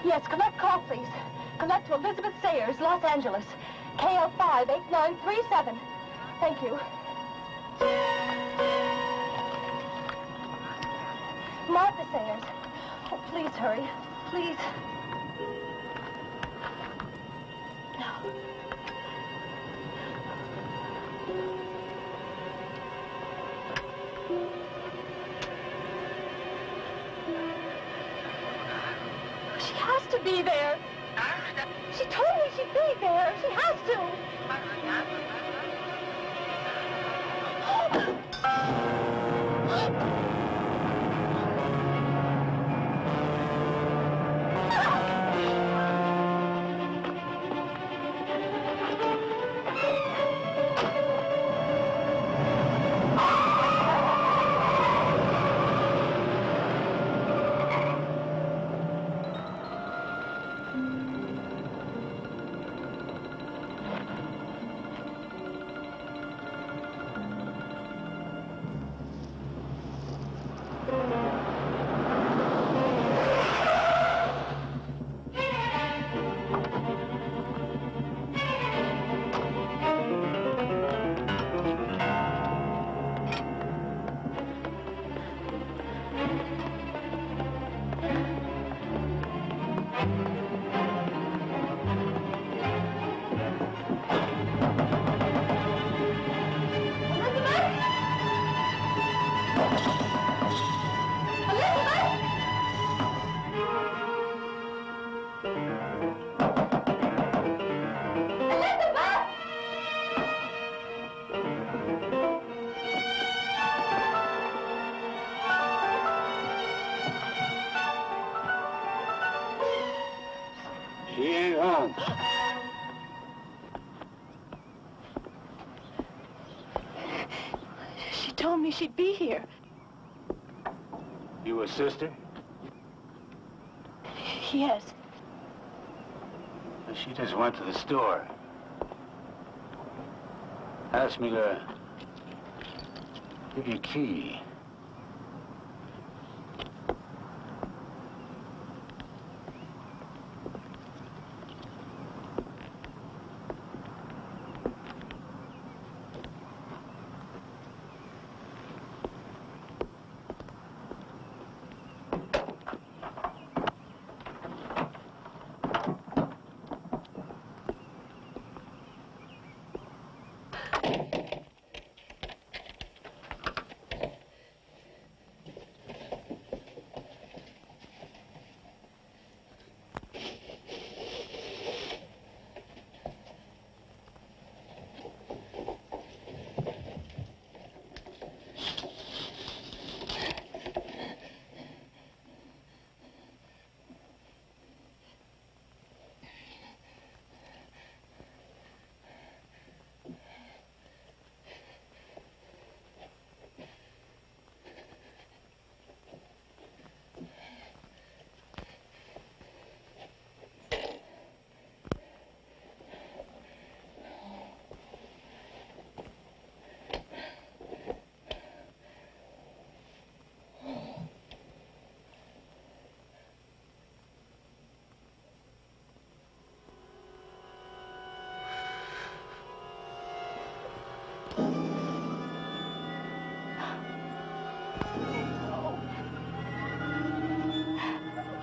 Yes, collect call, please. Collect to Elizabeth Sayers, Los Angeles. KL5 8937. Thank you. Martha Sayers. Oh, please hurry. Please. She has to be there. She told me she'd be there. She has to. She told me she'd be here. You a sister? Yes. She just went to the store. Asked me to give you a key.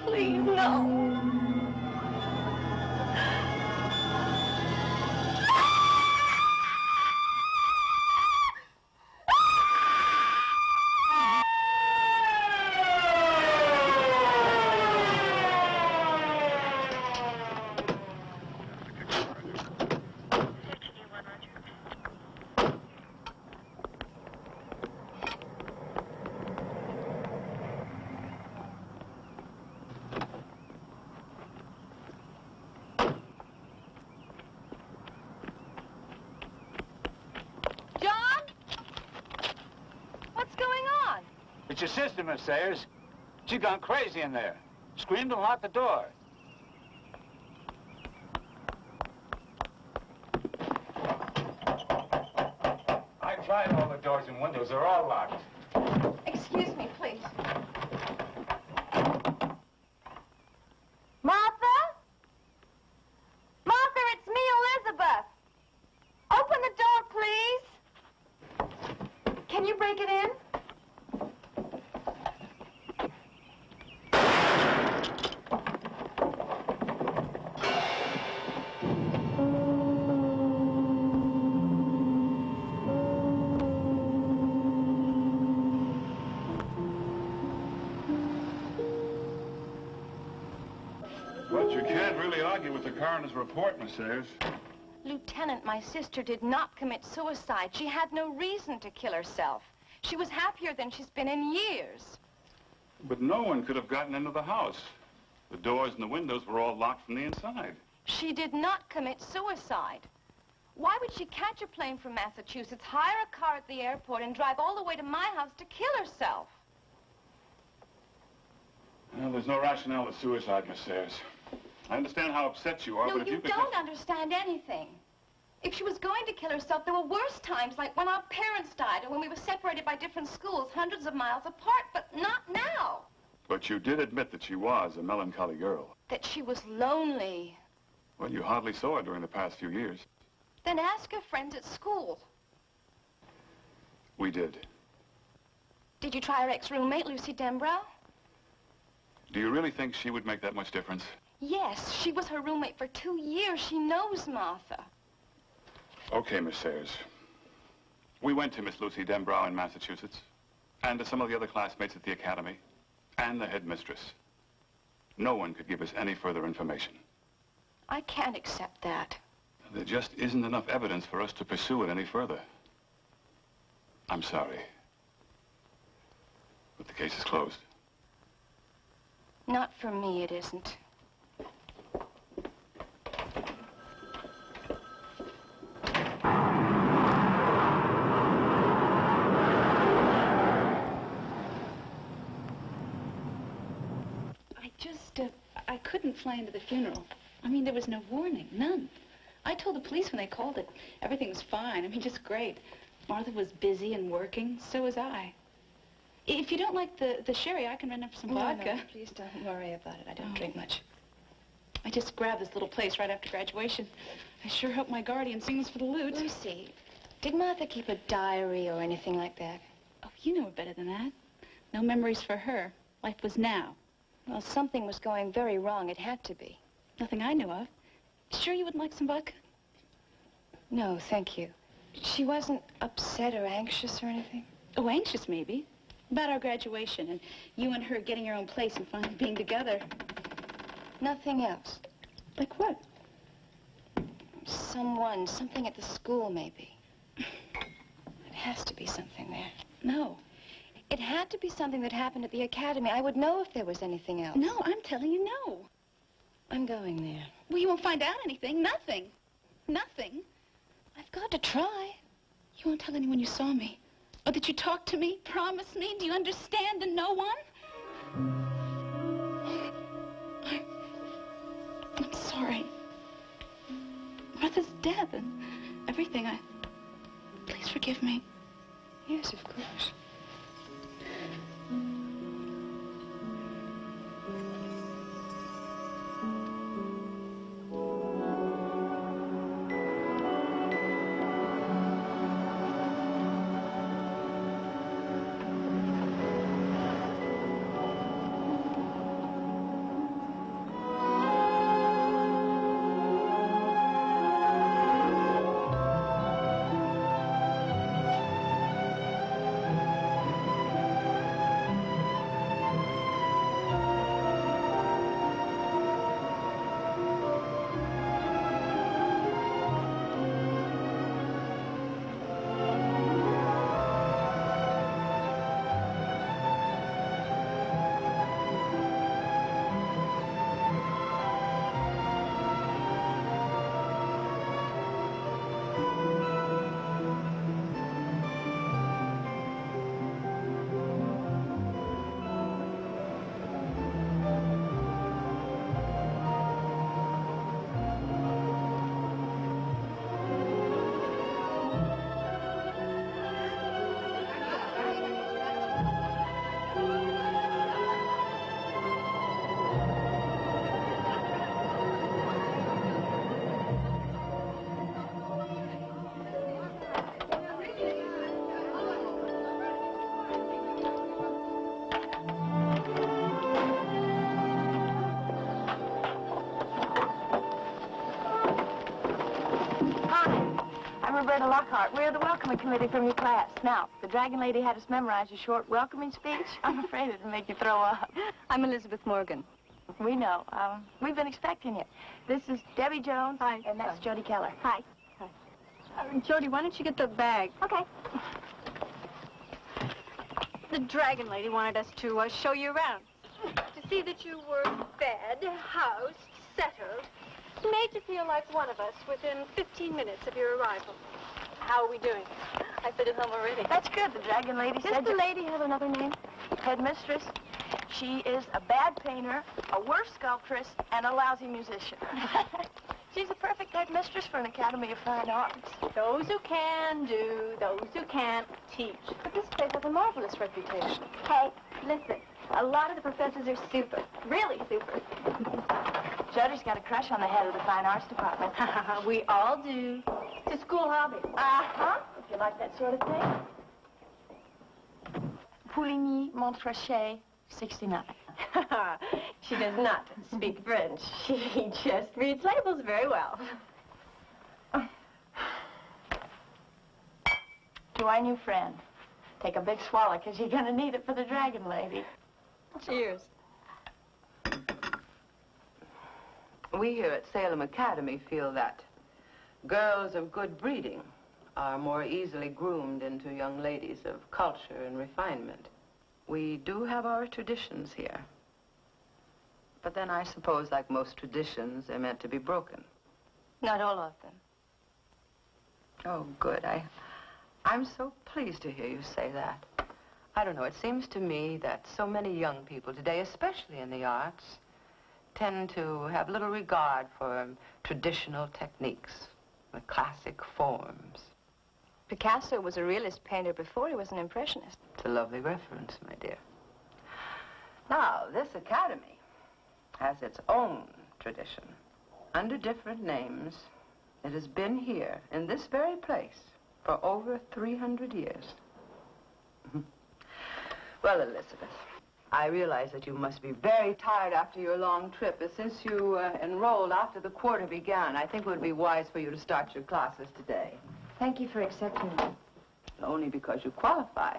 Please, no. It's your sister, Miss Sayers. She's gone crazy in there. Screamed and locked the door. I tried all the doors and windows. They're all locked. Excuse me, please. Martha! Can you break it in? But you can't really argue with the coroner's report, Miss Sayers. Lieutenant, my sister did not commit suicide. She had no reason to kill herself. She was happier than she's been in years. But no one could have gotten into the house. The doors and the windows were all locked from the inside. She did not commit suicide. Why would she catch a plane from Massachusetts, hire a car at the airport, and drive all the way to my house to kill herself? Well, there's no rationale to suicide, Miss Sayers. I understand how upset you are, No, but if you you could don't just... understand anything. If she was going to kill herself, there were worse times, like when our parents died or when we were separated by different schools, hundreds of miles apart, but not now. But you did admit that she was a melancholy girl. That she was lonely. Well, you hardly saw her during the past few years. Then ask her friends at school. We did. Did you try her ex-roommate, Lucy Dembrow? Do you really think she would make that much difference? Yes, she was her roommate for 2 years. She knows Martha. Okay, Miss Sayers. We went to Miss Lucy Dembrow in Massachusetts, and to some of the other classmates at the academy, and the headmistress. No one could give us any further information. I can't accept that. There just isn't enough evidence for us to pursue it any further. I'm sorry. But the case is closed. Not for me, it isn't. I couldn't fly into the funeral. I mean, there was no warning, none. I told the police when they called it. Everything was fine. I mean, just great. Martha was busy and working. So was I. If you don't like the sherry, I can run up some vodka. No, please don't worry about it. I don't drink much. I just grabbed this little place right after graduation. I sure hope my guardian sings for the loot. Lucy, did Martha keep a diary or anything like that? Oh, you know her better than that. No memories for her. Life was now. Well, something was going very wrong. It had to be. Nothing I knew of. Sure you wouldn't like some vodka? No, thank you. She wasn't upset or anxious or anything? Oh, anxious maybe. About our graduation and you and her getting your own place and finally being together. Nothing else? Like what? Something at the school, maybe. It has to be something there. No. It had to be something that happened at the academy. I would know if there was anything else. No, I'm telling you no. I'm going there. Well, you won't find out anything. Nothing. Nothing. I've got to try. You won't tell anyone you saw me? Or that you talked to me? Promise me? Do you understand? And no one? I'm sorry. Martha's dead and everything. Please forgive me. Yes, of course. Roberta Lockhart. We're the welcoming committee from your class. Now, the Dragon Lady had us memorize a short welcoming speech. I'm afraid it'll make you throw up. I'm Elizabeth Morgan. We know. We've been expecting you. This is Debbie Jones. Hi. And that's Jody Keller. Hi. Jody, why don't you get the bag? Okay. The Dragon Lady wanted us to show you around. To see that you were fed, housed, settled, made to feel like one of us within 15 minutes of your arrival. How are we doing? I fit at home already. That's good. The Dragon Lady said... Does the lady have another name? Headmistress. She is a bad painter, a worse sculptress, and a lousy musician. She's a perfect headmistress for an Academy of Fine Arts. Those who can do, those who can't teach. But this place has a marvelous reputation. Hey, listen. A lot of the professors are super. Really super. Jody's got a crush on the head of the Fine Arts Department. We all do. It's a school hobby. Uh-huh. If you like that sort of thing. Pouligny, Montrachet, 69. She does not speak French. She just reads labels very well. To our new friend. Take a big swallow, because you're going to need it for the Dragon Lady. Cheers. We here at Salem Academy feel that girls of good breeding are more easily groomed into young ladies of culture and refinement. We do have our traditions here. But then I suppose, like most traditions, they're meant to be broken. Not all of them. Oh, good. I'm so pleased to hear you say that. I don't know, it seems to me that so many young people today, especially in the arts, tend to have little regard for traditional techniques, the classic forms. Picasso was a realist painter before he was an impressionist. It's a lovely reference, my dear. Now, this academy has its own tradition. Under different names, it has been here, in this very place, for over 300 years. Well, Elizabeth, I realize that you must be very tired after your long trip, but since you enrolled after the quarter began, I think it would be wise for you to start your classes today. Thank you for accepting me. Only because you qualify.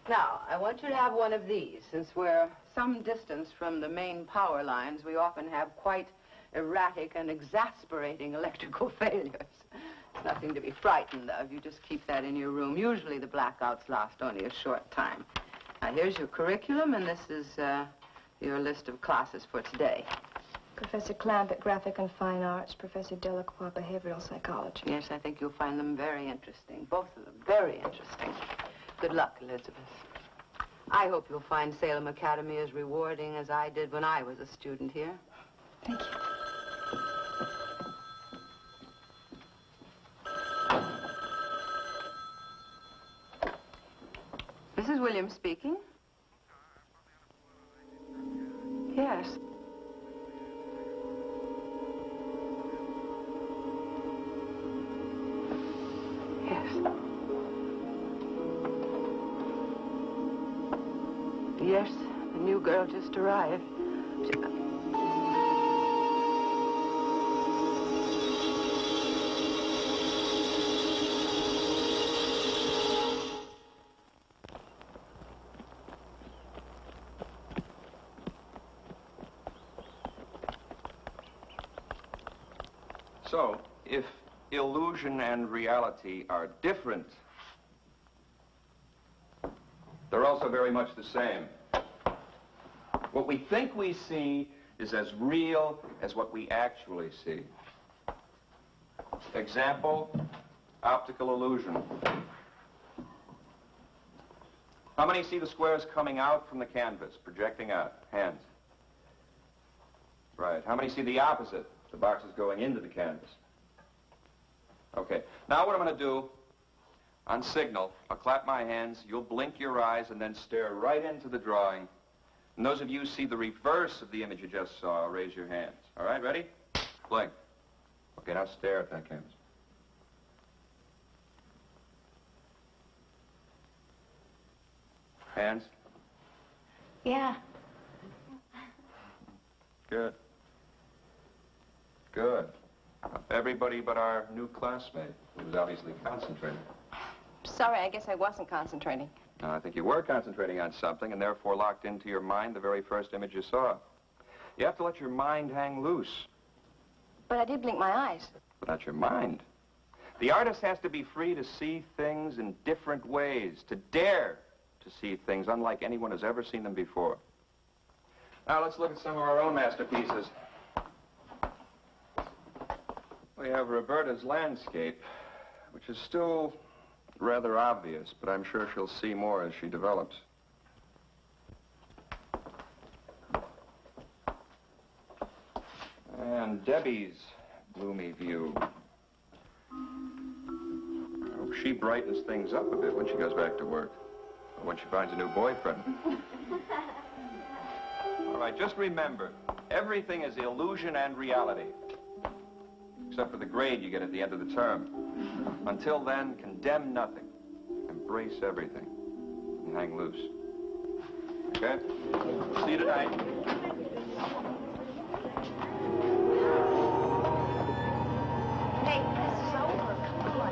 Now, I want you to have one of these. Since we're some distance from the main power lines, we often have quite erratic and exasperating electrical failures. It's nothing to be frightened of. You just keep that in your room. Usually the blackouts last only a short time. Now, here's your curriculum, and this is your list of classes for today. Professor Clamp at Graphic and Fine Arts, Professor Delacroix, Behavioral Psychology. Yes, I think you'll find them very interesting. Both of them very interesting. Good luck, Elizabeth. I hope you'll find Salem Academy as rewarding as I did when I was a student here. Thank you. Mrs. Williams speaking. Yes. Yes. Yes, the new girl just arrived. So, if illusion and reality are different, they're also very much the same. What we think we see is as real as what we actually see. Example, optical illusion. How many see the squares coming out from the canvas, projecting out? Hands. Right. How many see the opposite? The box is going into the canvas. Okay. Now what I'm going to do, on signal, I'll clap my hands, you'll blink your eyes, and then stare right into the drawing. And those of you who see the reverse of the image you just saw, raise your hands. All right, ready? Blink. Okay, now stare at that canvas. Hands? Yeah. Good. Good. Now Everybody but our new classmate, who was obviously concentrating. Sorry, I guess I wasn't concentrating. I think you were concentrating on something and therefore locked into your mind the very first image you saw. You have to let your mind hang loose. But I did blink my eyes. But that's your mind. The artist has to be free to see things in different ways, to dare to see things unlike anyone has ever seen them before. Now let's look at some of our own masterpieces. We have Roberta's landscape, which is still rather obvious, but I'm sure she'll see more as she develops. And Debbie's gloomy view. I hope she brightens things up a bit when she goes back to work, or when she finds a new boyfriend. All right, just remember, everything is illusion and reality, except for the grade you get at the end of the term. Until then, condemn nothing, embrace everything, and hang loose. Okay? See you tonight. Hey, this is over. Come on.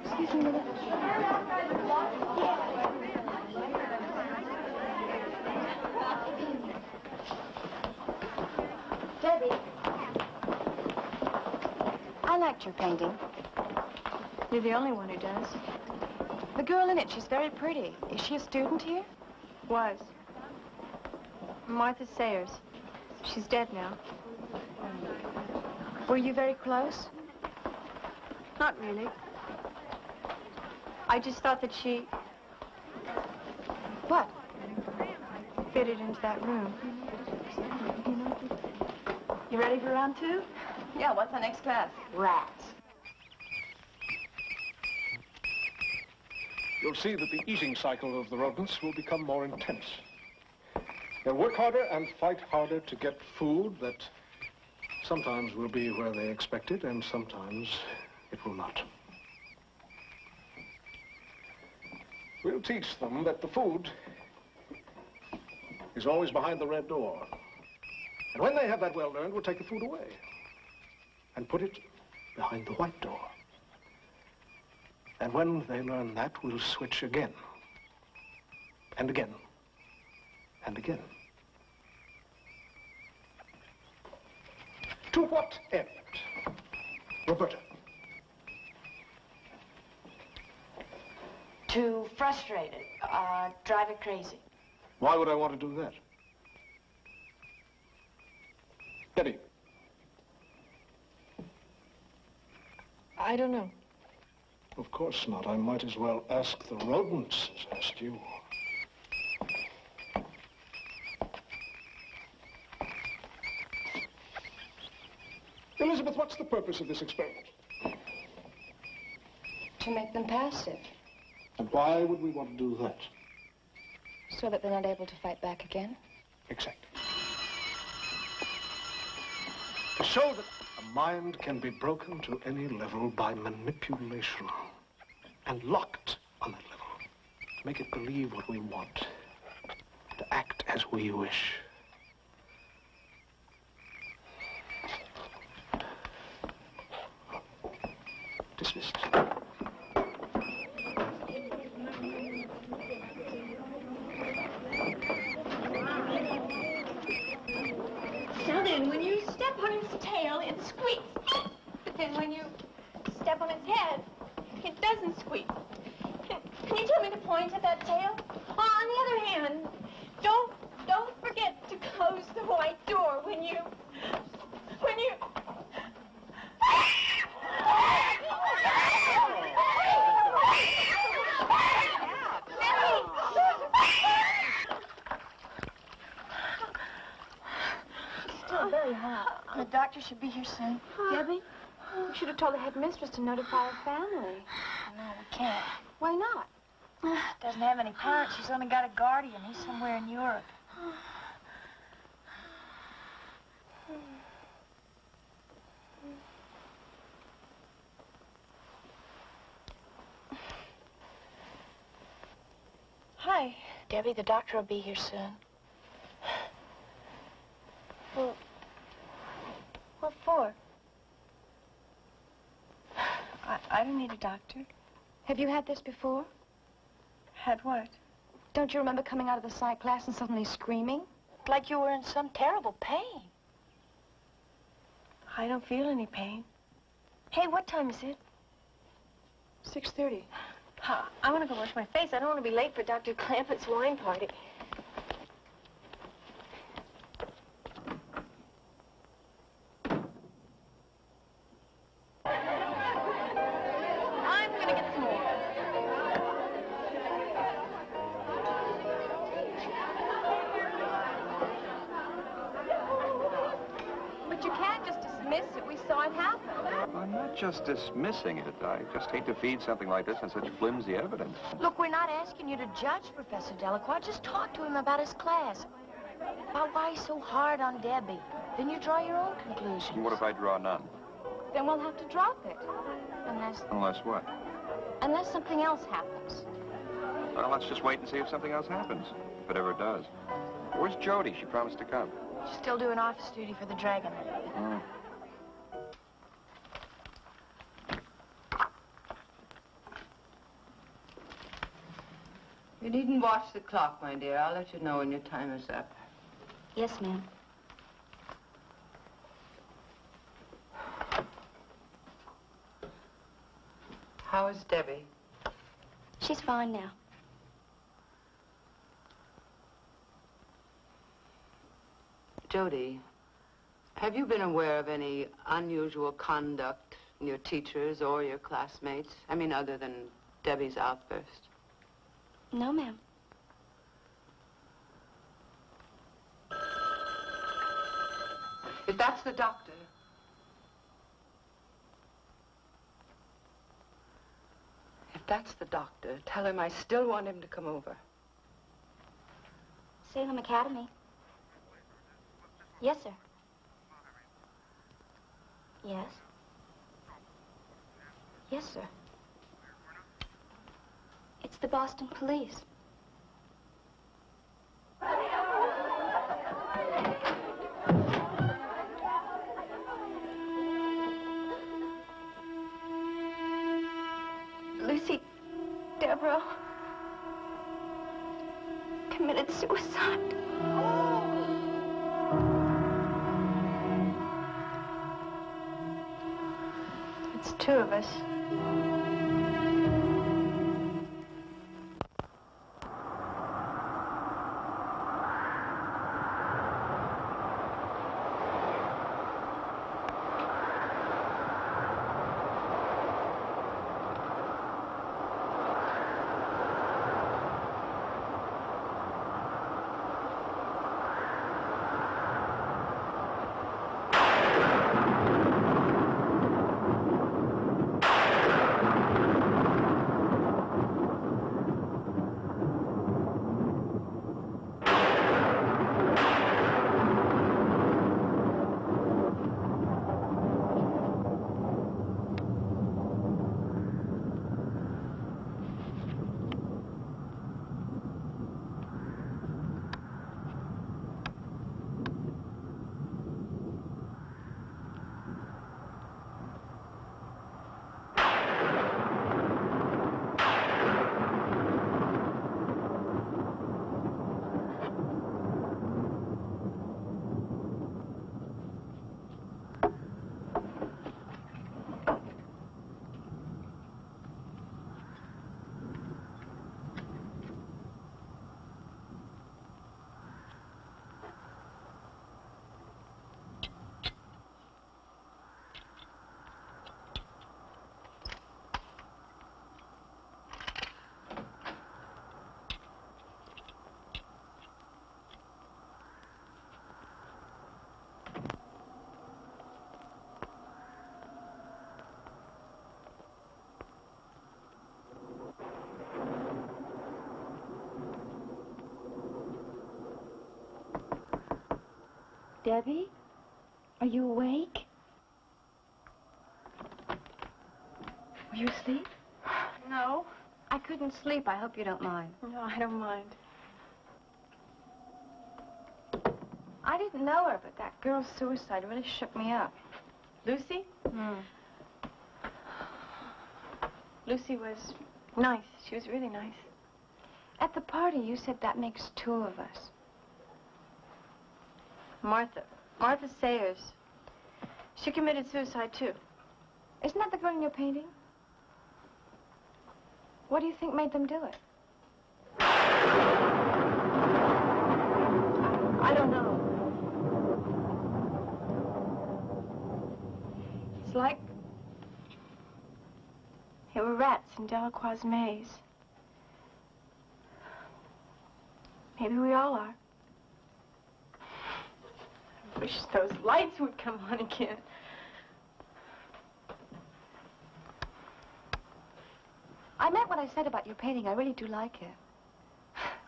Excuse me a minute. Debbie. I liked your painting. You're the only one who does. The girl in it, she's very pretty. Is she a student here? Was. Martha Sayers. She's dead now. Were you very close? Not really. I just thought that she What? fitted into that room. You ready for round two? Yeah, what's our next class? Rats. You'll see that the eating cycle of the rodents will become more intense. They'll work harder and fight harder to get food that sometimes will be where they expect it and sometimes it will not. We'll teach them that the food is always behind the red door. And when they have that well learned, we'll take the food away and put it behind the white door. And when they learn that, we'll switch again, and again, and again. To what end, Roberta? To frustrate it, drive it crazy. Why would I want to do that? Betty. I don't know. Of course not. I might as well ask the rodents as ask you. Elizabeth, what's the purpose of this experiment? To make them passive, And why would we want to do that? so that they're not able to fight back again. Exactly. To show that a mind can be broken to any level by manipulation and locked on that level. To make it believe what we want. To act as we wish. Dismissed. Now then, when you step on its tail, it squeaks. But then when you step on its head, it doesn't squeak. Can you tell me to point at that tail? On the other hand, don't forget to close the white door when you... Still very hot. The doctor should be here soon. Debbie, you should have told the headmistress to notify her family. No, we can't. Why not? Doesn't have any parents. She's only got a guardian. He's somewhere in Europe. Hi. Debbie, the doctor will be here soon. Well, what for? I don't need a doctor. Have you had this before? Had what? Don't you remember coming out of the psych class and suddenly screaming? Like you were in some terrible pain. I don't feel any pain. Hey, what time is it? 6:30. I want to go wash my face. I don't want to be late for Dr. Clampett's wine party. I'm going to get some more. But you can't just dismiss it. We saw it happen. I'm not just dismissing it. I just hate to feed something like this on such flimsy evidence. Look, we're not asking you to judge Professor Delacroix. Just talk to him about his class. About why he's so hard on Debbie. Then you draw your own conclusions. And what if I draw none? Then we'll have to drop it. Unless what? Unless something else happens. Well, let's just wait and see if something else happens. If it ever does. Where's Jody? She promised to come. She's still doing office duty for the Dragon. Hmm. You needn't watch the clock, my dear. I'll let you know when your time is up. Yes, ma'am. How is Debbie? She's fine now. Jody, have you been aware of any unusual conduct in your teachers or your classmates? I mean, other than Debbie's outburst. No, ma'am. If that's the doctor. If that's the doctor, tell him I still want him to come over. Salem Academy. Yes, sir. Yes. Yes, sir. It's the Boston police. Lucy Devereaux committed suicide. It's two of us. Debbie, are you awake? Were you asleep? No. I couldn't sleep. I hope you don't mind. No, I don't mind. I didn't know her, but that girl's suicide really shook me up. Lucy? Hmm. Lucy was nice. She was really nice. At the party, you said that makes two of us. Martha. Martha Sayers. She committed suicide, too. Isn't that the girl in your painting? What do you think made them do it? I don't know. It's like there were rats in Delacroix's maze. Maybe we all are. I wish those lights would come on again. I meant what I said about your painting. I really do like it.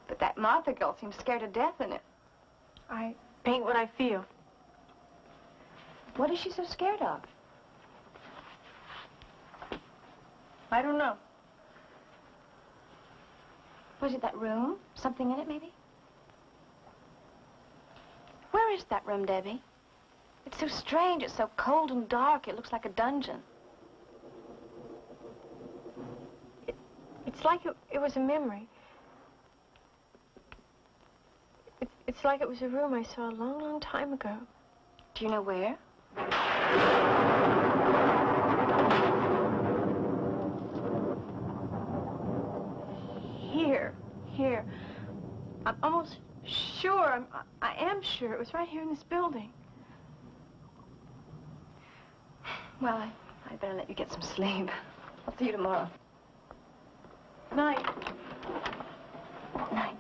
But that Martha girl seems scared to death in it. I paint what I feel. What is she so scared of? I don't know. Was it that room? Something in it, maybe? Where is that room, Debbie? It's so strange. It's so cold and dark. It looks like a dungeon. It's like it was a memory. It's like it was a room I saw a long, long time ago. Do you know where? Here. I'm almost sure, I am sure it was right here in this building. Well, I'd better let you get some sleep. I'll see you tomorrow. Night. Night.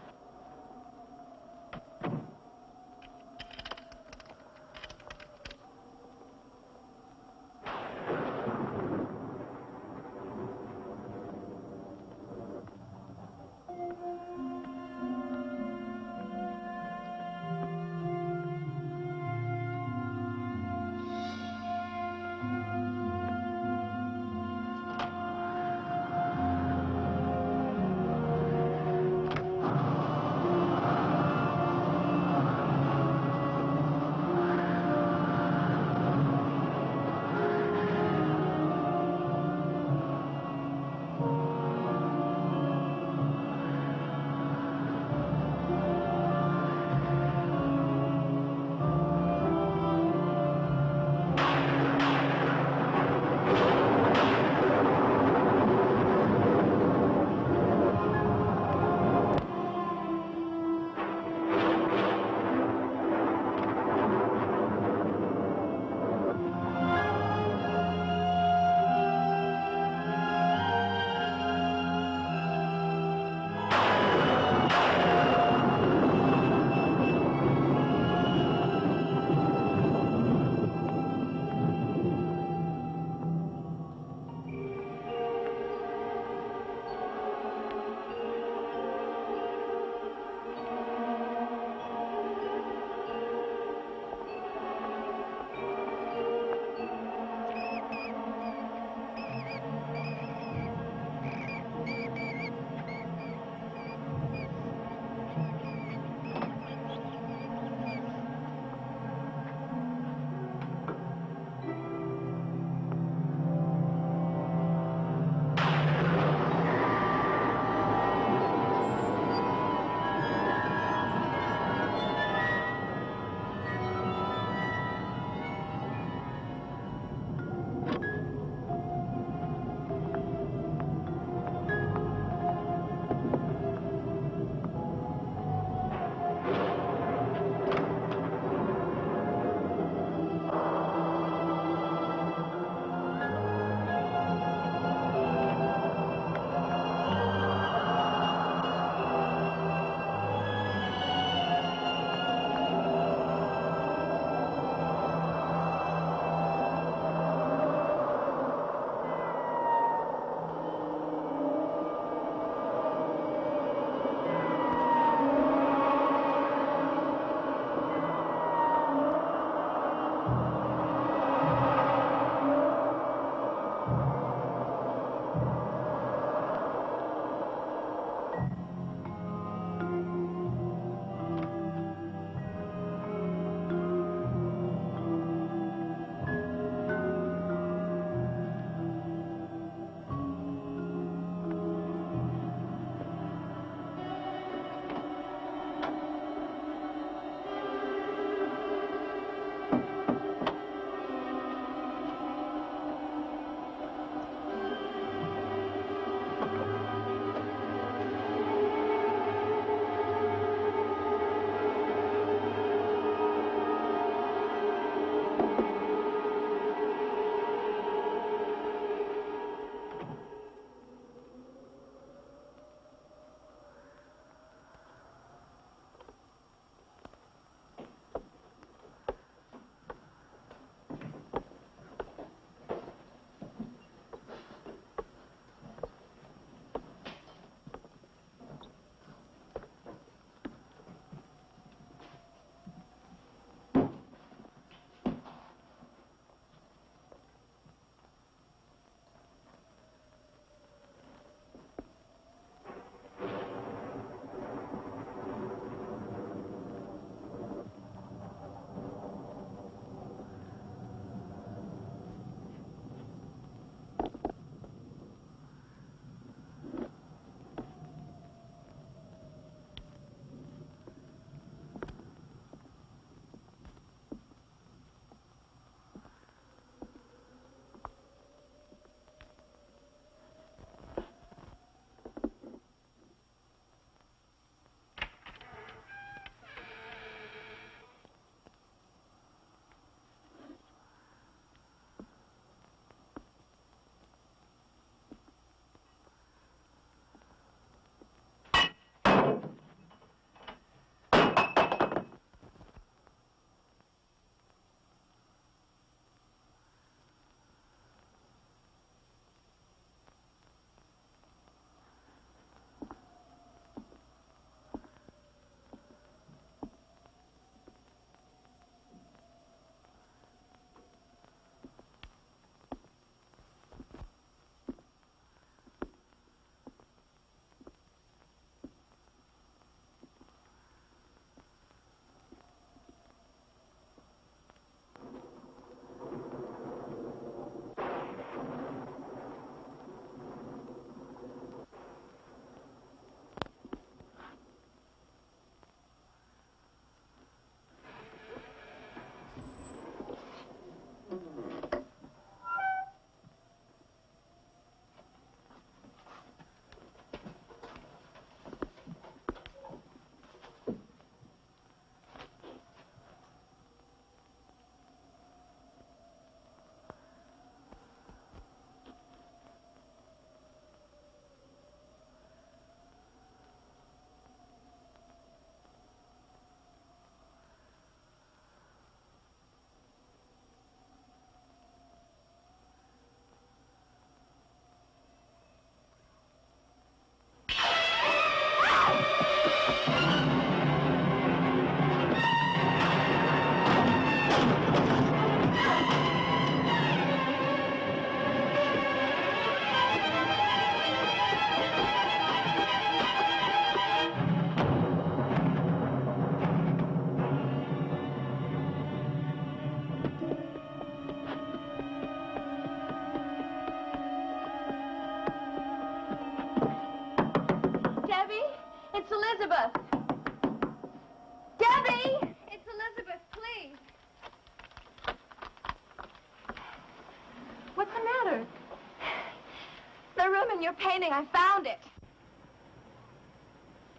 in your painting. I found it.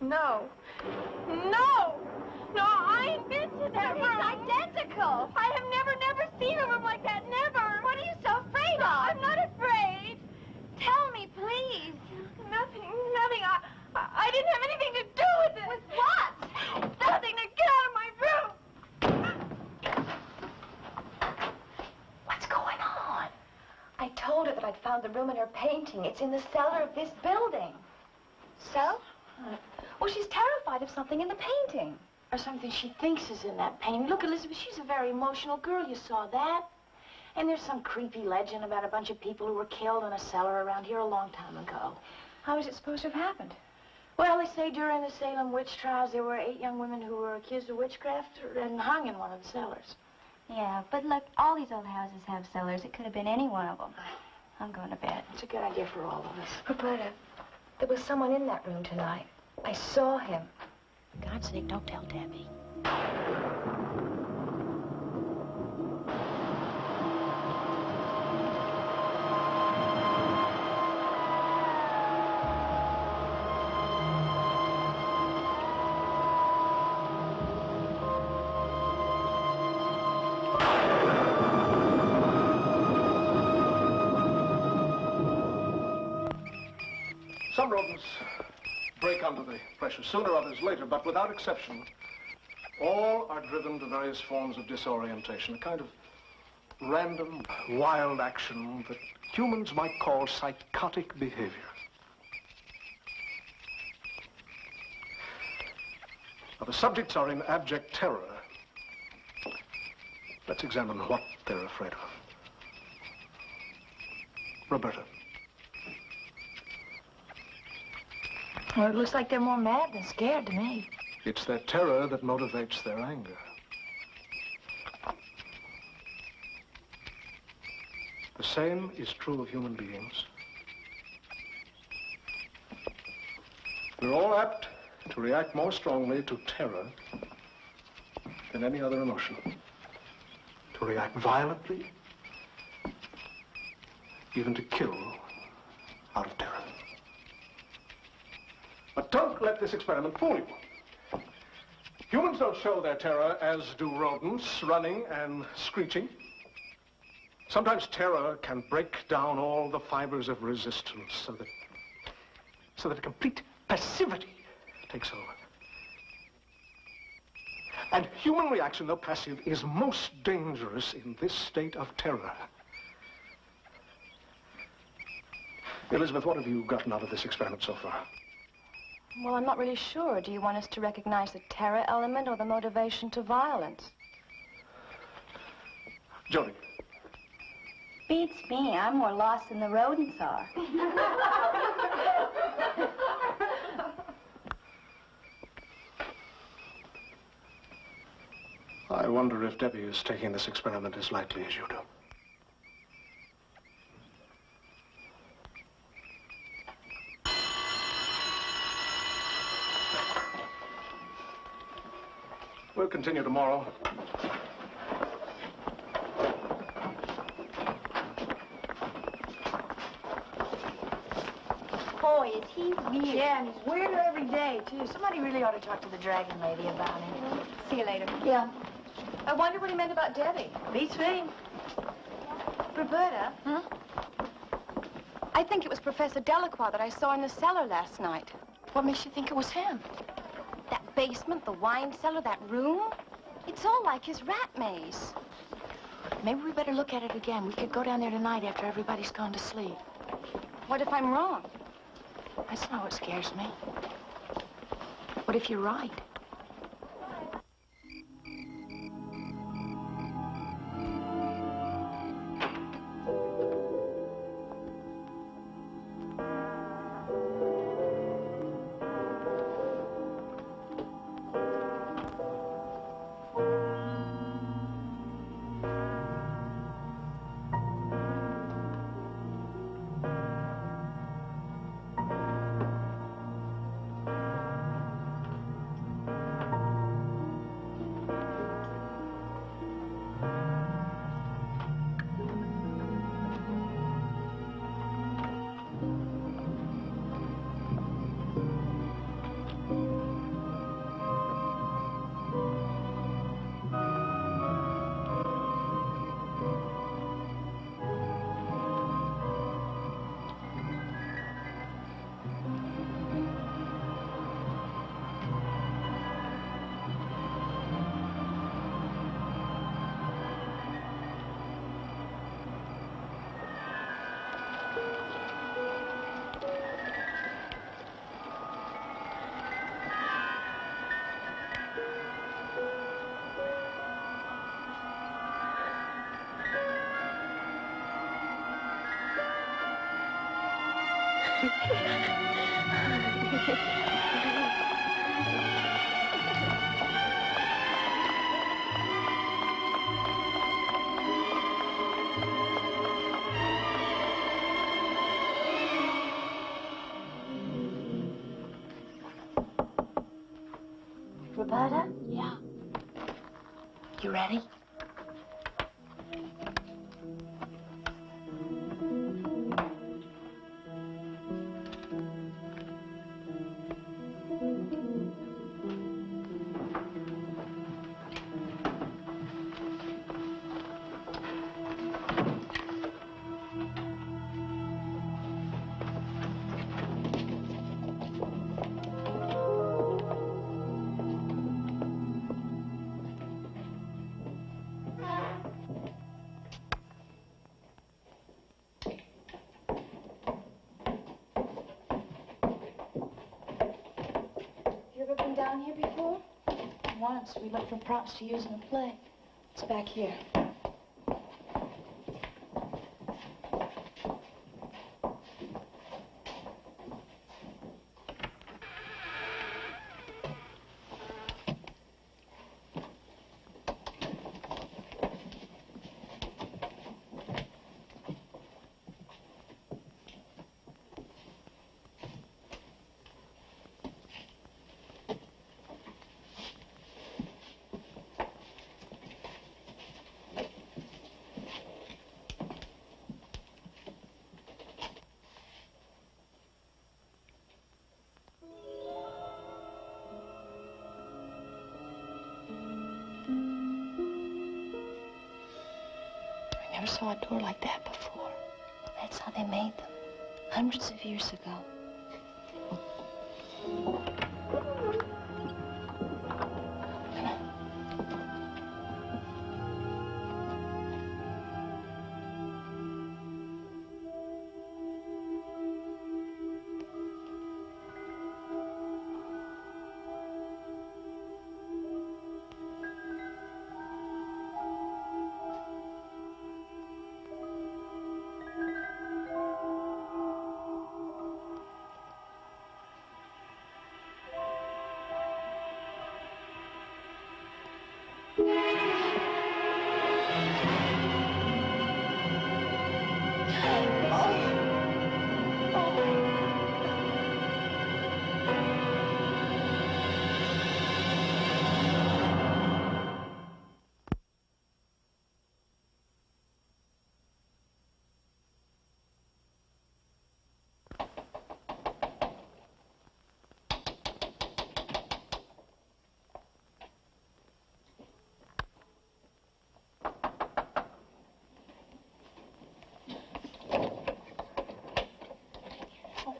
No. No! No, I invented that room. It's identical. I have never seen a room like that. Never. What are you so afraid of? I'm not afraid. Tell me, please. Nothing. I didn't have anything to do with it. With what? Nothing. Now get out of my room. What's going on? I told her that I'd found the room in her painting. It's in the cellar of this building. So? Well, she's terrified of something in the painting. Or something she thinks is in that painting. Look, Elizabeth, she's a very emotional girl. You saw that. And there's some creepy legend about a bunch of people who were killed in a cellar around here a long time ago. How is it supposed to have happened? Well, they say during the Salem witch trials, there were 8 young women who were accused of witchcraft and hung in one of the cellars. Yeah, but look, all these old houses have cellars. It could have been any one of them. I'm going to bed. It's a good idea for all of us. Roberta, there was someone in that room tonight. I saw him. For God's sake, don't tell Debbie. Some rodents break under the pressure, sooner or others later, but without exception, all are driven to various forms of disorientation, a kind of random, wild action that humans might call psychotic behavior. Now, the subjects are in abject terror. Let's examine what they're afraid of. Roberta. Well, it looks like they're more mad than scared to me. It's their terror that motivates their anger. The same is true of human beings. We're all apt to react more strongly to terror than any other emotion. To react violently, even to kill out of terror. But don't let this experiment fool you. Humans don't show their terror as do rodents, running and screeching. Sometimes terror can break down all the fibers of resistance so that a complete passivity takes over. And human reaction, though passive, is most dangerous in this state of terror. Elizabeth, what have you gotten out of this experiment so far? Well, I'm not really sure. Do you want us to recognize the terror element or the motivation to violence? Jody. Beats me. I'm more lost than the rodents are. I wonder if Debbie is taking this experiment as lightly as you do. We'll continue tomorrow. Boy, is he weird. Yeah, and he's weirder every day, too. Somebody really ought to talk to the dragon lady about him. See you later. Yeah. I wonder what he meant about Debbie. Beats me. Roberta? Huh? I think it was Professor Delacroix that I saw in the cellar last night. What makes you think it was him? That basement, the wine cellar, that room. It's all like his rat maze. Maybe we better look at it again. We could go down there tonight after everybody's gone to sleep. What if I'm wrong? That's not what scares me. What if you're right? Roberta? Yeah. You ready? You ever been down here before? Once. We looked for props to use in a play. It's back here. I never saw a door like that before. That's how they made them, hundreds of years ago.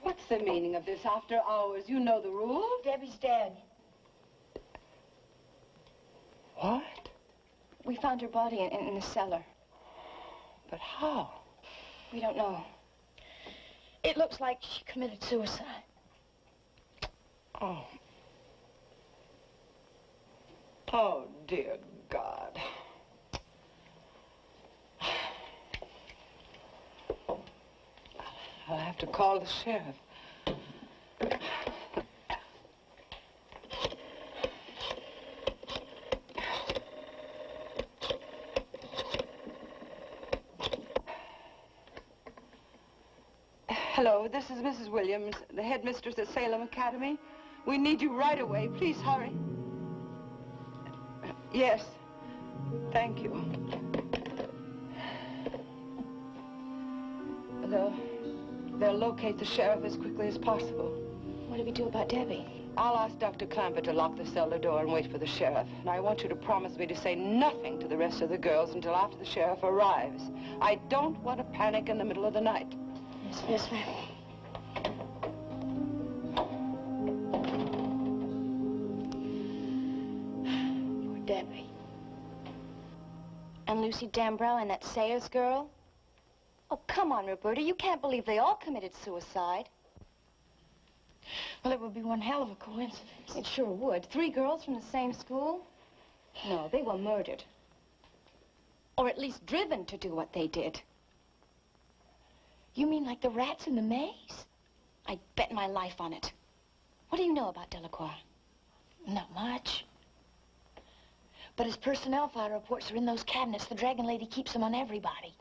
What's the meaning of this after hours? You know the rules. Debbie's dead. What? We found her body in the cellar. But how? We don't know. It looks like she committed suicide. Oh. Oh, dear God. I'll have to call the sheriff. Hello, this is Mrs. Williams, the headmistress at Salem Academy. We need you right away. Please hurry. Yes. Thank you. They'll locate the sheriff as quickly as possible. What do we do about Debbie? I'll ask Dr. Clamper to lock the cellar door and wait for the sheriff. And I want you to promise me to say nothing to the rest of the girls until after the sheriff arrives. I don't want to panic in the middle of the night. Yes, ma'am. Poor Debbie. And Lucy Dambrow and that Sayers girl? Oh, come on, Roberta. You can't believe they all committed suicide. Well, it would be one hell of a coincidence. It sure would. 3 girls from the same school? No, they were murdered. Or at least driven to do what they did. You mean like the rats in the maze? I'd bet my life on it. What do you know about Delacroix? Not much. But his personnel file reports are in those cabinets. The Dragon Lady keeps them on everybody.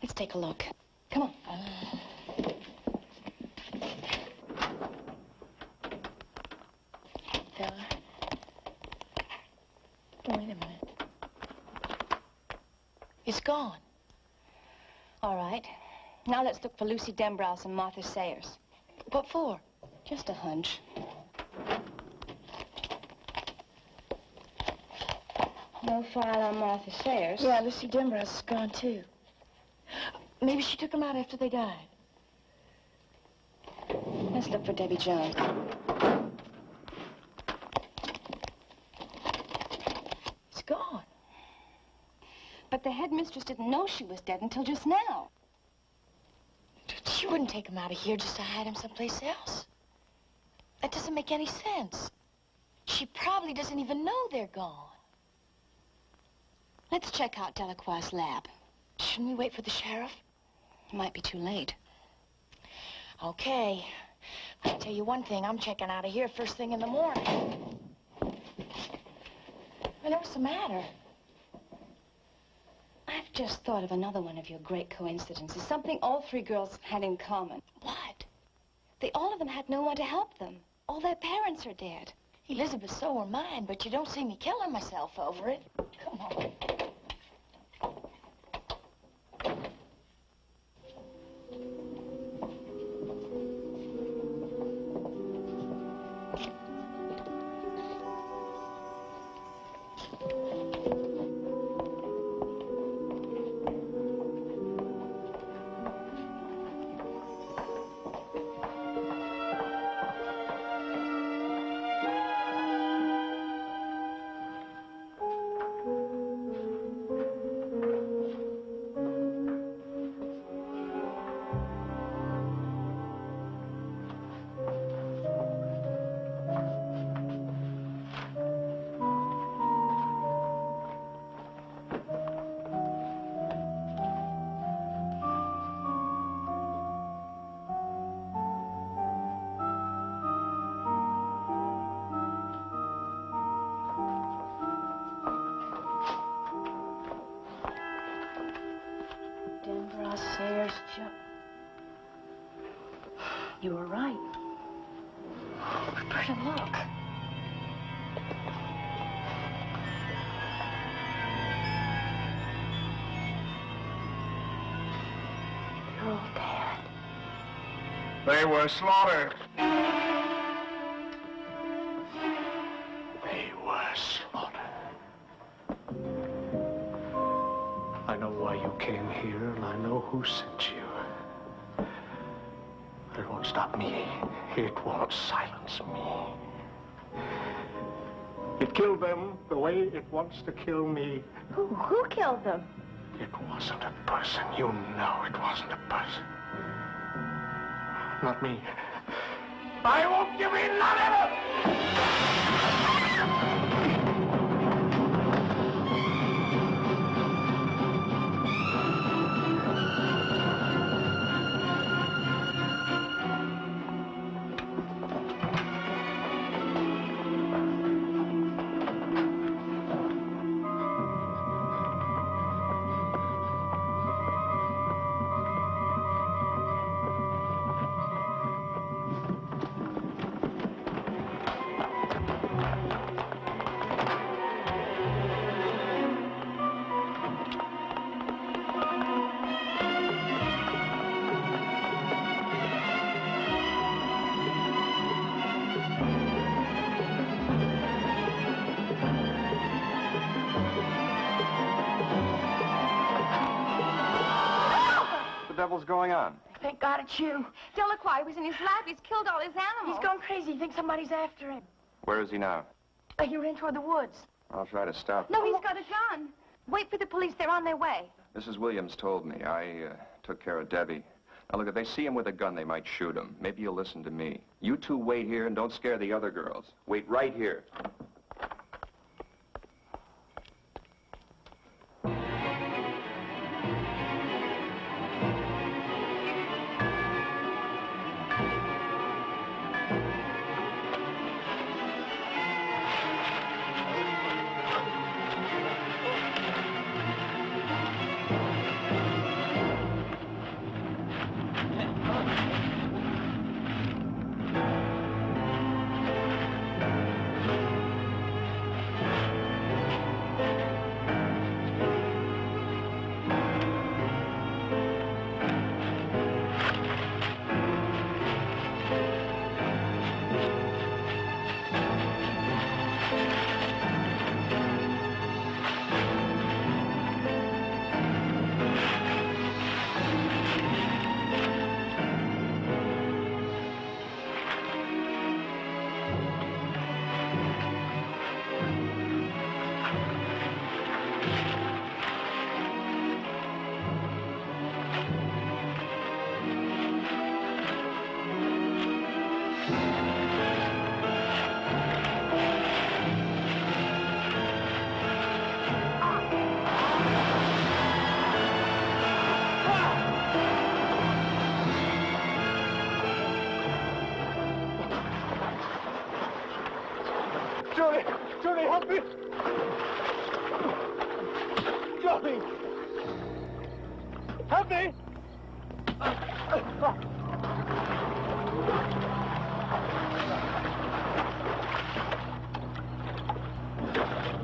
Let's take a look. Come on. Fella. Wait a minute. It's gone. All right. Now let's look for Lucy Dembrowse and Martha Sayers. What for? Just a hunch. No file on Martha Sayers. Yeah, Lucy Dembrowse is gone, too. Maybe she took them out after they died. Let's look for Debbie Jones. It's gone. But the headmistress didn't know she was dead until just now. She wouldn't take them out of here just to hide them someplace else. That doesn't make any sense. She probably doesn't even know they're gone. Let's check out Delacroix's lab. Shouldn't we wait for the sheriff? It might be too late. Okay. I'll tell you one thing. I'm checking out of here first thing in the morning. What's the matter? I've just thought of another one of your great coincidences. Something all three girls had in common. What? They all of them had no one to help them. All their parents are dead. Elizabeth, so were mine, but you don't see me killing myself over it. Come on. You were right. Roberta, look. They're all dead. They were slaughtered. They were slaughtered. I know why you came here, and I know who sent you. But it won't stop me. It won't silence me. It killed them the way it wants to kill me. Who killed them? It wasn't a person. You know it wasn't a person. Not me. I won't give in, not ever! What's going on? Thank God it's you. Delacroix was in his lab. He's killed all his animals. He's gone crazy. He thinks somebody's after him. Where is he now? He ran toward the woods. I'll try to stop him. No, he's got a gun. Wait for the police. They're on their way. Mrs. Williams told me. I took care of Debbie. Now, look, if they see him with a gun, they might shoot him. Maybe you'll listen to me. You two wait here and don't scare the other girls. Wait right here. Help me!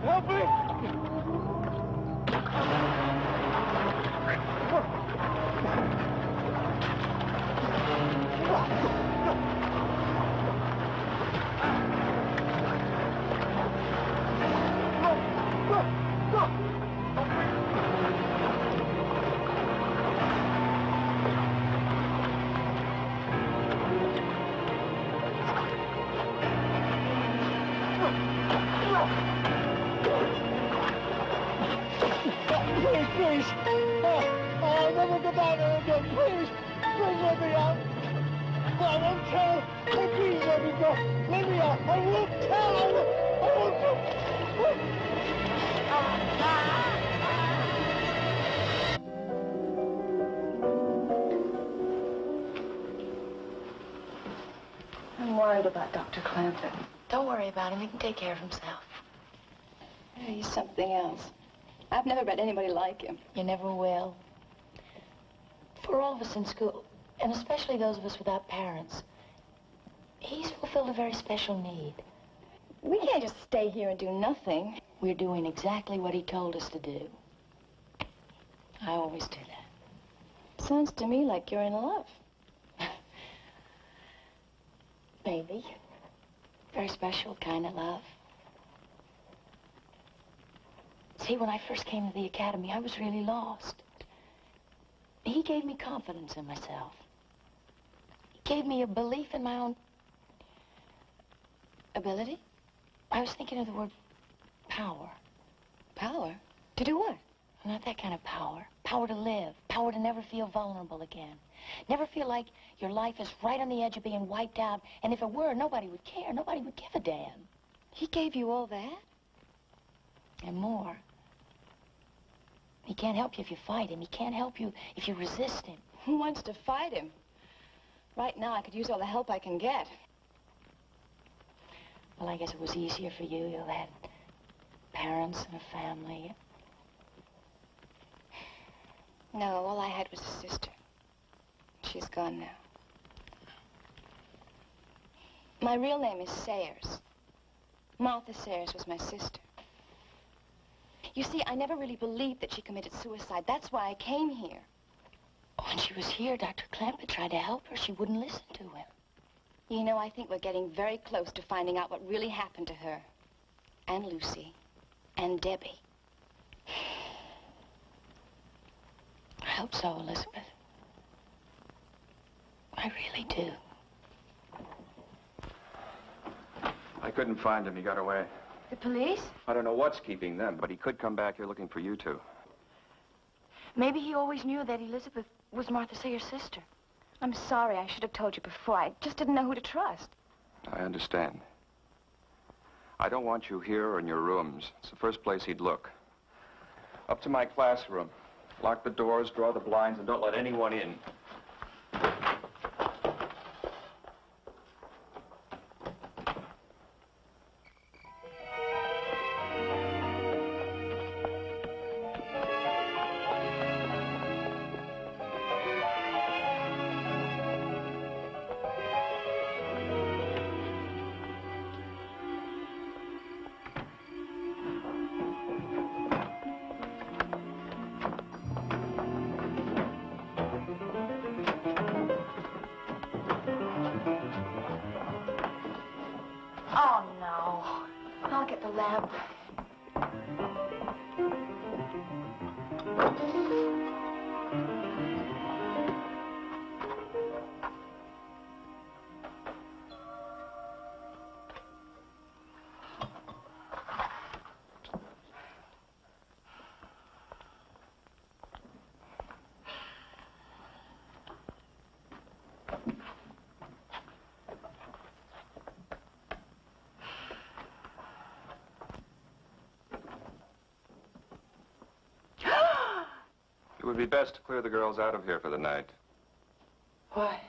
Help me! Please. I'll never go down there again. Please. Please let me out. I won't tell. Oh, please let me go. Let me out. I won't tell. I won't. I'm worried about Dr. Clampett. Don't worry about him. He can take care of himself. He's something else. I've never met anybody like him. You never will. For all of us in school, and especially those of us without parents, he's fulfilled a very special need. We can't just stay here and do nothing. We're doing exactly what he told us to do. I always do that. Sounds to me like you're in love. Maybe. Very special kind of love. See, when I first came to the academy, I was really lost. He gave me confidence in myself. He gave me a belief in my own ability. I was thinking of the word power. Power? To do what? Not that kind of power. Power to live. Power to never feel vulnerable again. Never feel like your life is right on the edge of being wiped out, and if it were, nobody would care. Nobody would give a damn. He gave you all that? And more. He can't help you if you fight him. He can't help you if you resist him. Who wants to fight him? Right now, I could use all the help I can get. Well, I guess it was easier for you. You had parents and a family. No, all I had was a sister. She's gone now. My real name is Sayers. Martha Sayers was my sister. You see, I never really believed that she committed suicide. That's why I came here. When she was here, Dr. Clampett tried to help her. She wouldn't listen to him. You know, I think we're getting very close to finding out what really happened to her. And Lucy. And Debbie. I hope so, Elizabeth. I really do. I couldn't find him. He got away. The police? I don't know what's keeping them, but he could come back here looking for you two. Maybe he always knew that Elizabeth was Martha Sayers' sister. I'm sorry. I should have told you before. I just didn't know who to trust. I understand. I don't want you here or in your rooms. It's the first place he'd look. Up to my classroom. Lock the doors, draw the blinds, and don't let anyone in. Oh, no. I'll get the lamp. It would be best to clear the girls out of here for the night. Why?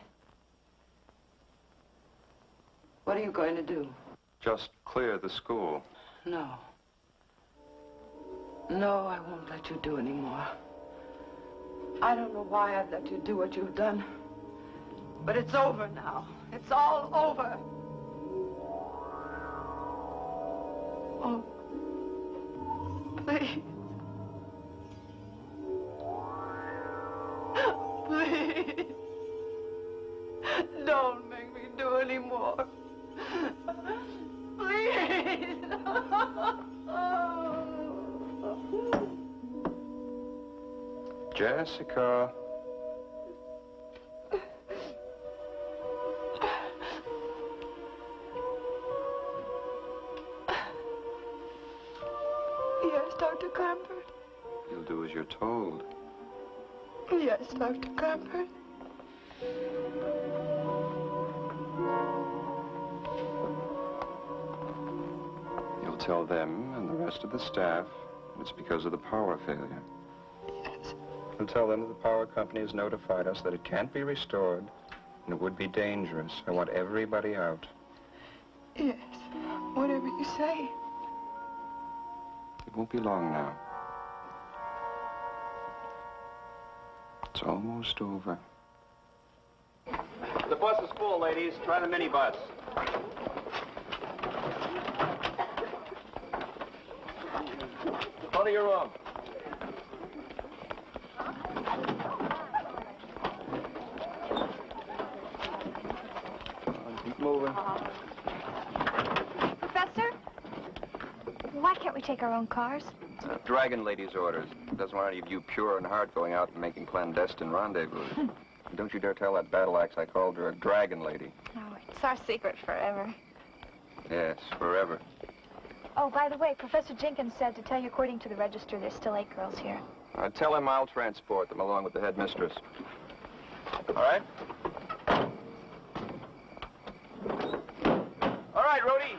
What are you going to do? Just clear the school. No. No, I won't let you do any more. I don't know why I've let you do what you've done. But it's over now. It's all over. Oh, please. Please. Don't make me do any more. Please. Jessica. Yes, Dr. Clamford. You'll do as you're told. Yes, Dr. Clamford. You'll tell them and the rest of the staff it's because of the power failure. Yes. You'll tell them that the power company has notified us that it can't be restored and it would be dangerous. I want everybody out. Yes, whatever you say. It won't be long now. It's almost over. The bus is full, ladies. Try the minibus. Go to your room. Keep moving. Professor? Why can't we take our own cars? Dragon Lady's orders. Doesn't want any of you pure in heart going out and making clandestine rendezvous. Don't you dare tell that battle axe I called her a Dragon Lady. No, it's our secret forever. Yes, forever. Oh, by the way, Professor Jenkins said to tell you according to the register there's still 8 girls here. Tell him I'll transport them along with the headmistress. All right? All right, Rhodey.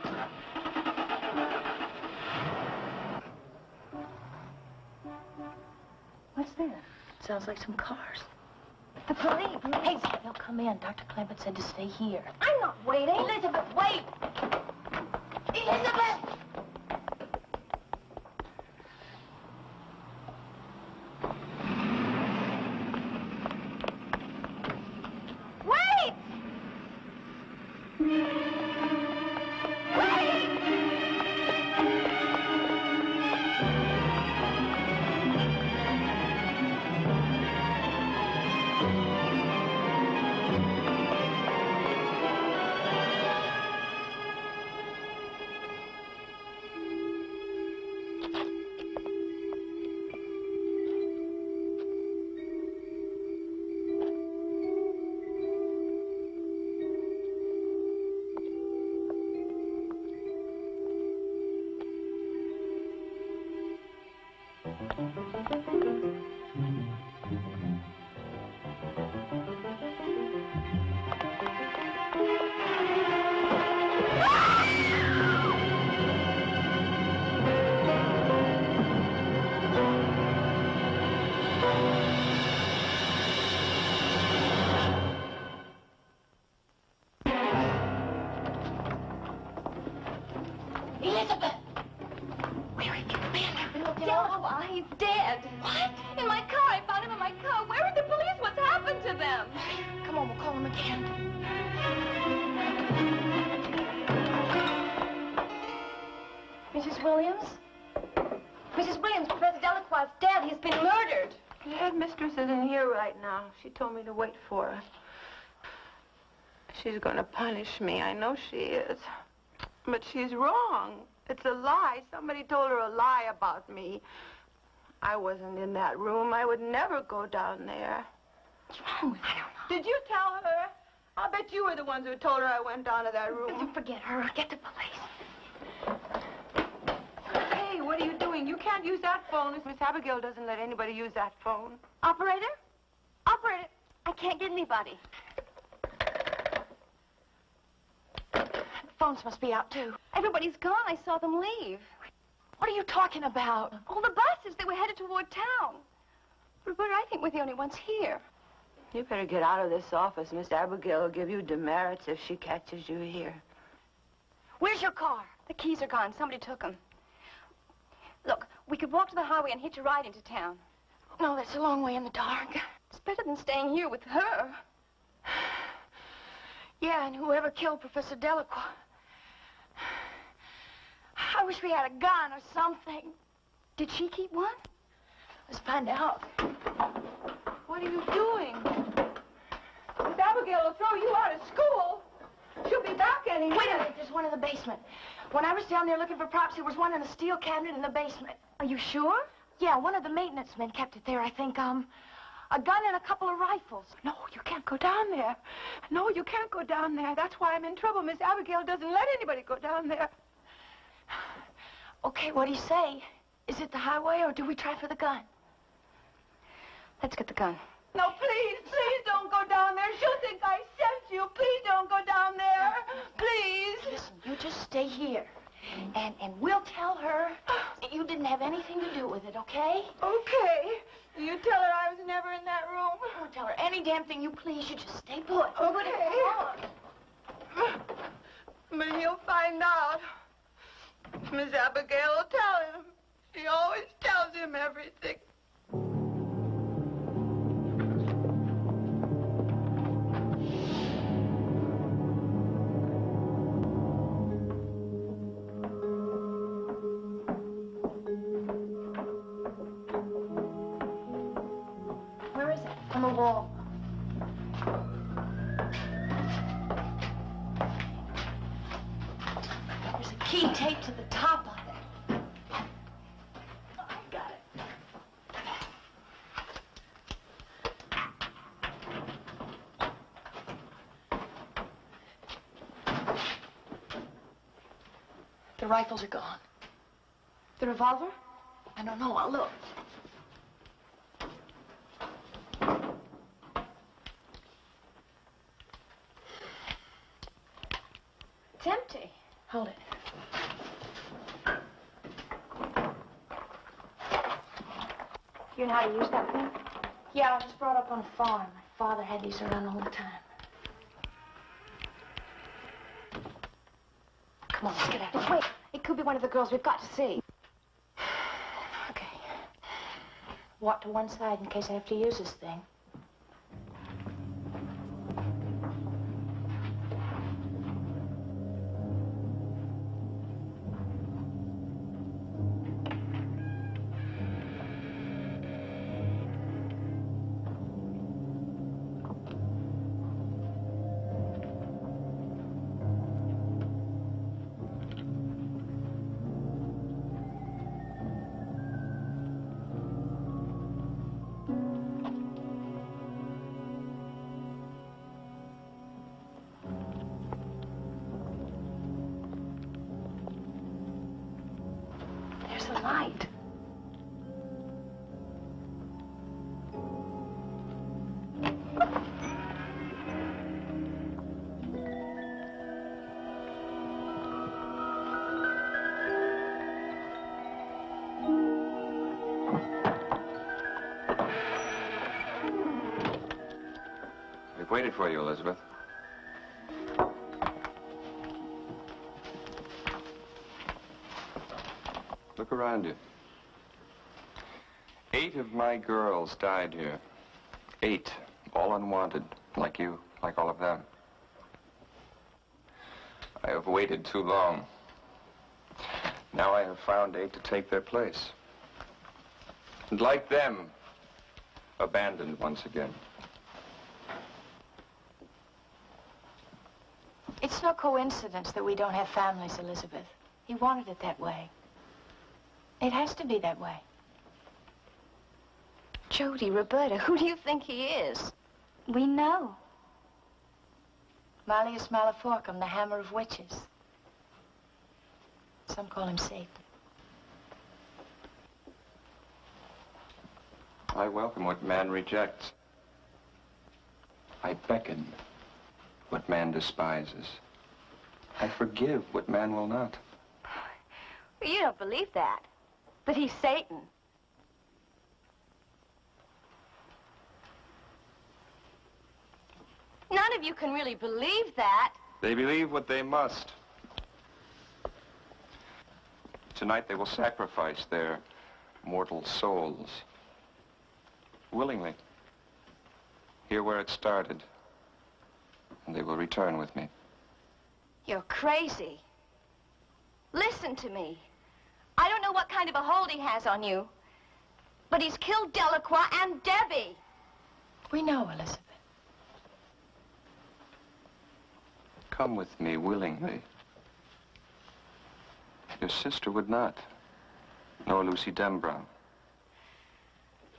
What's that? Sounds like some cars. The police. Hey, they'll come in. Dr. Clamford said to stay here. I'm not waiting. Elizabeth, wait! Elizabeth! Wait! Elizabeth! He's dead. What? In my car. I found him in my car. Where are the police? What's happened to them? Come on, we'll call him again. Mrs. Williams? Mrs. Williams, Professor Delacroix's dead. He's been murdered. The headmistress isn't here right now. She told me to wait for her. She's going to punish me. I know she is. But she's wrong. It's a lie. Somebody told her a lie about me. I wasn't in that room. I would never go down there. What's wrong with her? I don't know. Did you tell her? I'll bet you were the ones who told her I went down to that room. Don't forget her. Get the police. Hey, what are you doing? You can't use that phone. Miss Abigail doesn't let anybody use that phone. Operator? Operator, I can't get anybody. Phones must be out, too. Everybody's gone. I saw them leave. What are you talking about? All the buses. They were headed toward town. Roberta, I think we're the only ones here. You better get out of this office. Miss Abigail will give you demerits if she catches you here. Where's your car? The keys are gone. Somebody took them. Look, we could walk to the highway and hitch a ride into town. No, that's a long way in the dark. It's better than staying here with her. Yeah, and whoever killed Professor Delacroix. I wish we had a gun or something. Did she keep one? Let's find out. What are you doing? Miss Abigail will throw you out of school. She'll be back any minute. Wait a minute, there's one in the basement. When I was down there looking for props, there was one in a steel cabinet in the basement. Are you sure? Yeah, one of the maintenance men kept it there, I think. A gun and a couple of rifles. No, you can't go down there. No, you can't go down there. That's why I'm in trouble. Miss Abigail doesn't let anybody go down there. Okay, what do you say? Is it the highway, or do we try for the gun? Let's get the gun. No, please, please don't go down there. She'll think I sent you. Please don't go down there. Please. Listen, you just stay here. And we'll tell her that you didn't have anything to do with it, okay? Okay. You tell her I was never in that room. Don't tell her any damn thing you please. You just stay put. Okay. But he'll find out. Miss Abigail will tell him. She always tells him everything. Where is it? On the wall. There's a key taped to the top of it. I got it. The rifles are gone. The revolver? I don't know. I'll look. It's empty. Hold it. You know how to use that thing? Yeah, I was brought up on a farm. My father had these around all the time. Come on, let's get out of here. Wait, it could be one of the girls. We've got to see. Okay. Walk to one side in case I have to use this thing. There's a light. We've waited for you, Elizabeth. Look around you. 8 of my girls died here. 8, all unwanted, like you, like all of them. I have waited too long. Now I have found 8 to take their place. And like them, abandoned once again. It's no coincidence that we don't have families, Elizabeth. He wanted it that way. It has to be that way. Jody, Roberta, who do you think he is? We know. Malleus Maleficarum, the hammer of witches. Some call him Satan. I welcome what man rejects. I beckon what man despises. I forgive what man will not. You don't believe that. But he's Satan. None of you can really believe that. They believe what they must. Tonight they will sacrifice their mortal souls Willingly. Here where it started. And they will return with me. You're crazy. Listen to me. I don't know what kind of a hold he has on you, but he's killed Delacroix and Debbie. We know, Elizabeth. Come with me willingly. Your sister would not. Nor Lucy Dembrow.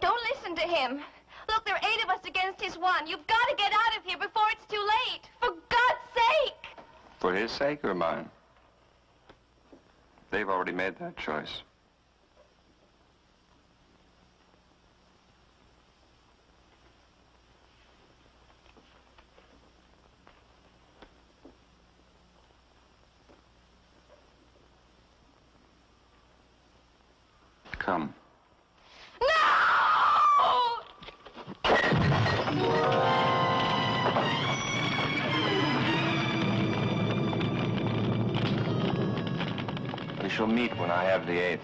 Don't listen to him. Look, there are 8 of us against his 1. You've got to get out of here before it's too late. For God's sake! For his sake or mine? They've already made that choice. Come. No! We shall meet when I have the 8th.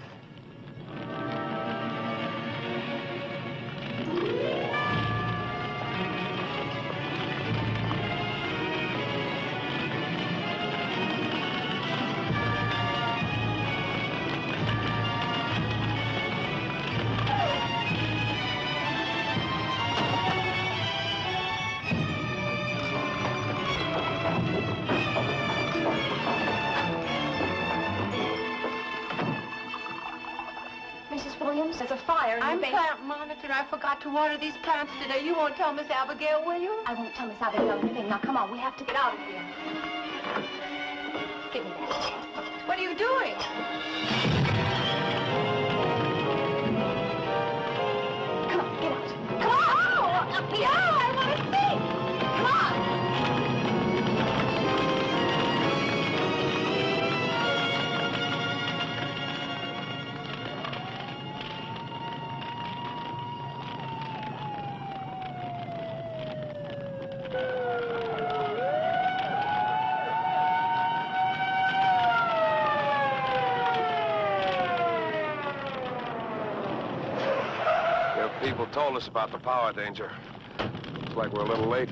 There's a fire in I'm the plant monitor. I forgot to water these plants today. You won't tell Miss Abigail, will you? I won't tell Miss Abigail anything. Now, come on. We have to get out of here. Give me that. What are you doing? Come on, get out. Come on! Oh, yeah, I want to see! Come on! People told us about the power danger. Looks like we're a little late.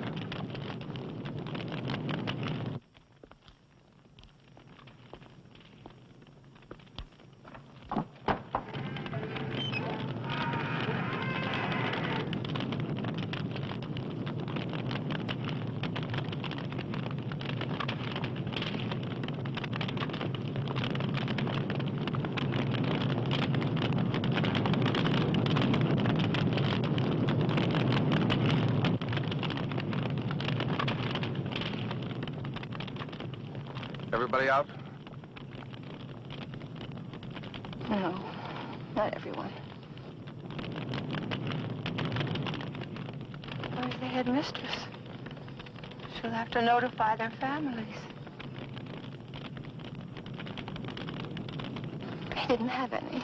Everybody out? No, not everyone. Where's the headmistress? She'll have to notify their families. They didn't have any.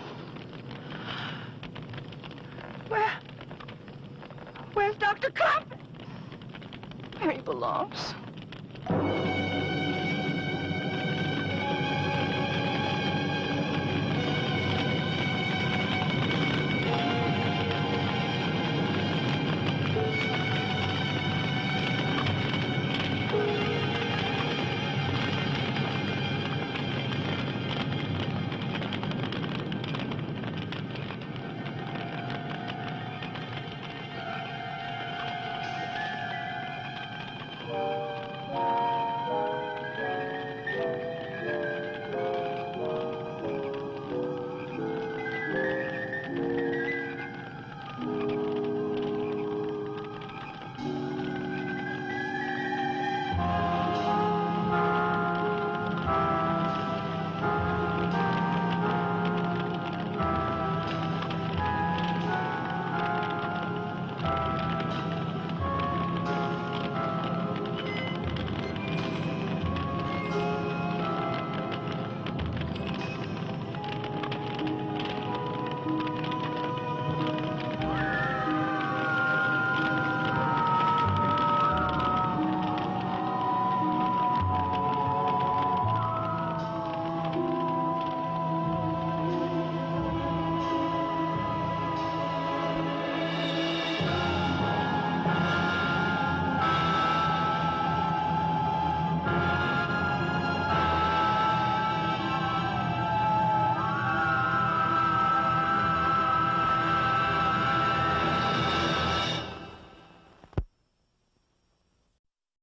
Where's Dr. Carpenter? Where he belongs.